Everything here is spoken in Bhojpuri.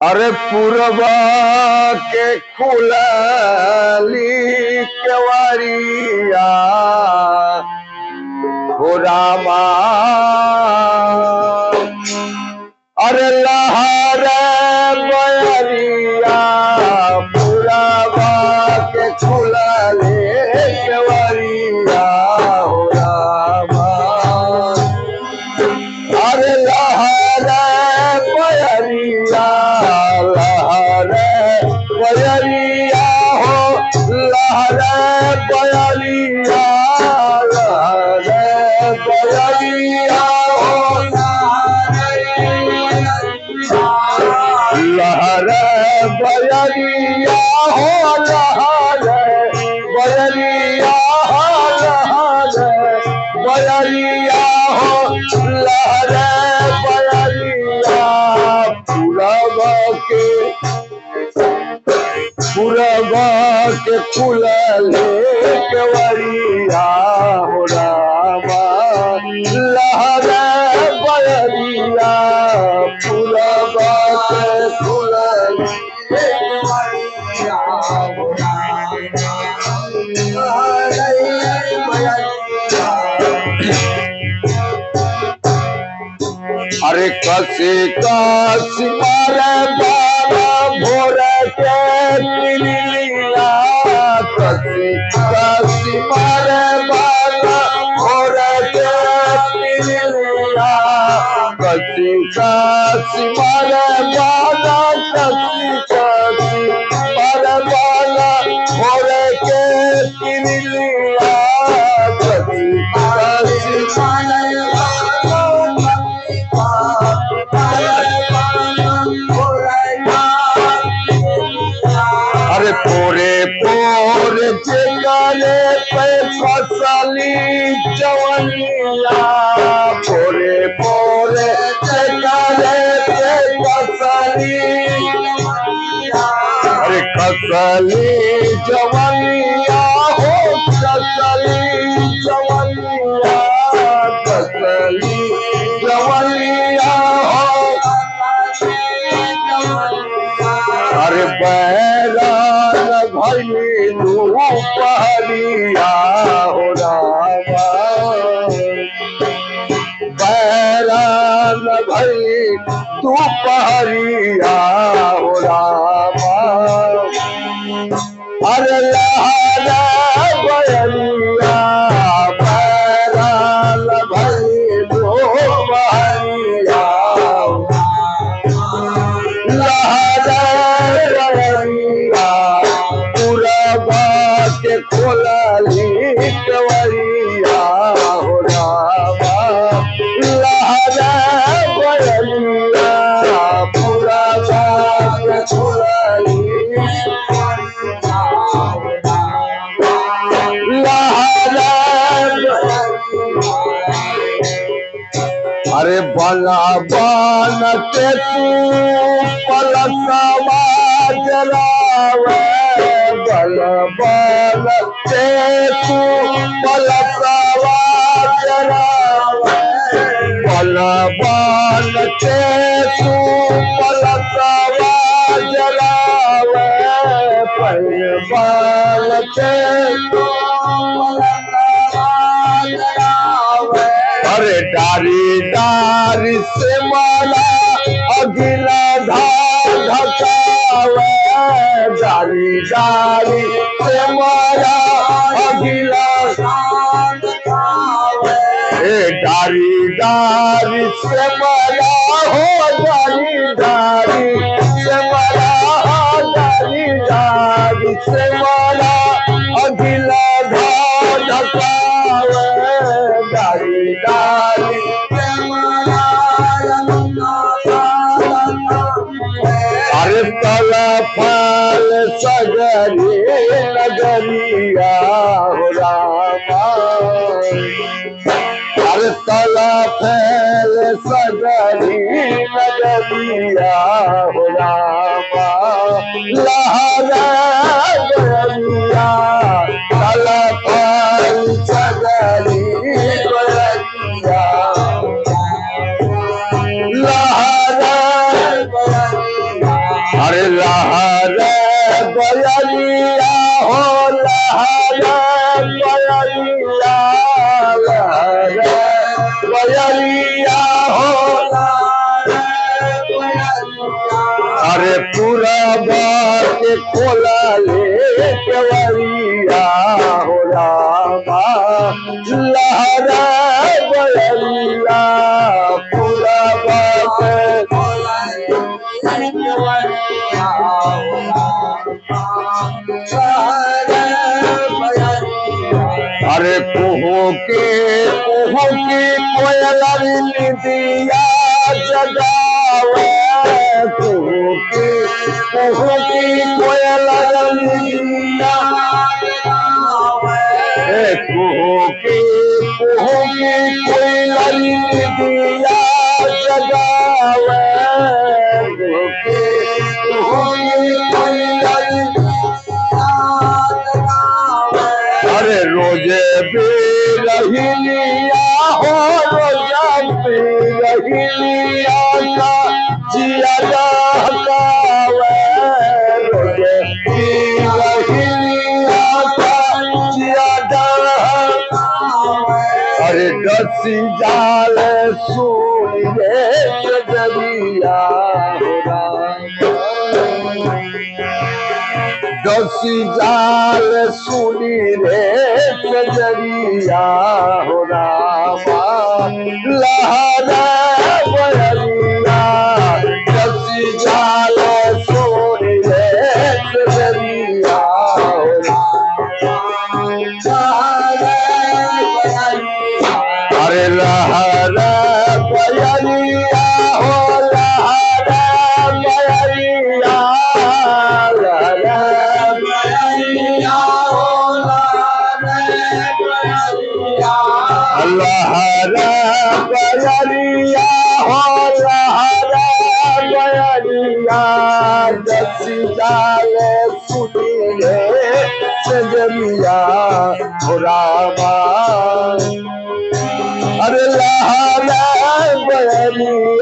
अरे पूर्वा के खुलली केवरिया हो रामा। अरे लहर बयरिया पूर्वा के खुलली केवरिया हो रामा। अरे लहर बयरिया बयरिया हो लहर बयरिया बयरिया हो लहर बयरिया हो लहर बयरिया हो लहर बयरिया हो लहर बयरिया पूरबा के खुलले केवरिया हो रामा। लहर बयरिया पूरबा के खुलले केवरिया हो अरे कसे काशी मारे बाबा भोर के तिलिया कसे काशी मारे बाबा भोर के तिलिया कसे काशी मारे बाबा कसे काशी मारे बाबा भोर के तिलिया कसे काशी मारे अरे पोरे पोरे जगले पे फसली जवनिया पोरे पोरे जगले पे फसली अरे खसली जवनिया हो खसली जवनिया खसली जवनिया हो अरे बैरान भैलू पहरिया हो रामा। बैरान भैलू पहरिया हो रामा। अरे लहर बयरिया बैरान भैलू पहरिया पूरबा के खोलली केवरिया हो रामा। लहर बयरिया पूरबा के खोलली लहर अरे बना बन के तू पलसवा जलावे बल बल के तू पलसवा जलावे बल बल के तू पलसवा जलावे पल बल के तू अरे डारी डारी से माला अगिला धकावे डारी डारी से माला अगिला डारी डारी से माला हो डारी डारी से माला डारी डारी से माला अगिला धकावे डारी डारी अरे तला फल सगरी नगरिया हो रामा। अरे तला फल सगरी नगरिया हो रामा। लहर बयरिया तला फल सगरी सगरी बयरिया लहरा अरे लहरा बयरिया हो लहरा बयरिया लहरा बयरिया हो अरे पूरा बात खोला ले केवरिया हो रामा लहरा बयरिया पूरा बात अरे कुहू की कोयलरी दिया जगावे कुहू की कोयलरी दिया कुहू की कोयलरी दिया जगावे अरे रोजे भी रहिलिया हो रोजा भी रहिलिया का जिया कहकावे रोजे भी रहिलिया का जिया कहकावे अरे दसी जाल सुनिए जबिया हो दसी जाल सुनी रे सजरिया हो रामा लहरा बयरिया दसी जाल सुनी रे सजरिया हो अरे लहरा बयरिया हो लहरा बयरिया लहरा बयरिया हो लहरा बयरिया दसी जाल सुनिए सजरिया हो रामा अरे लहरा बयरिया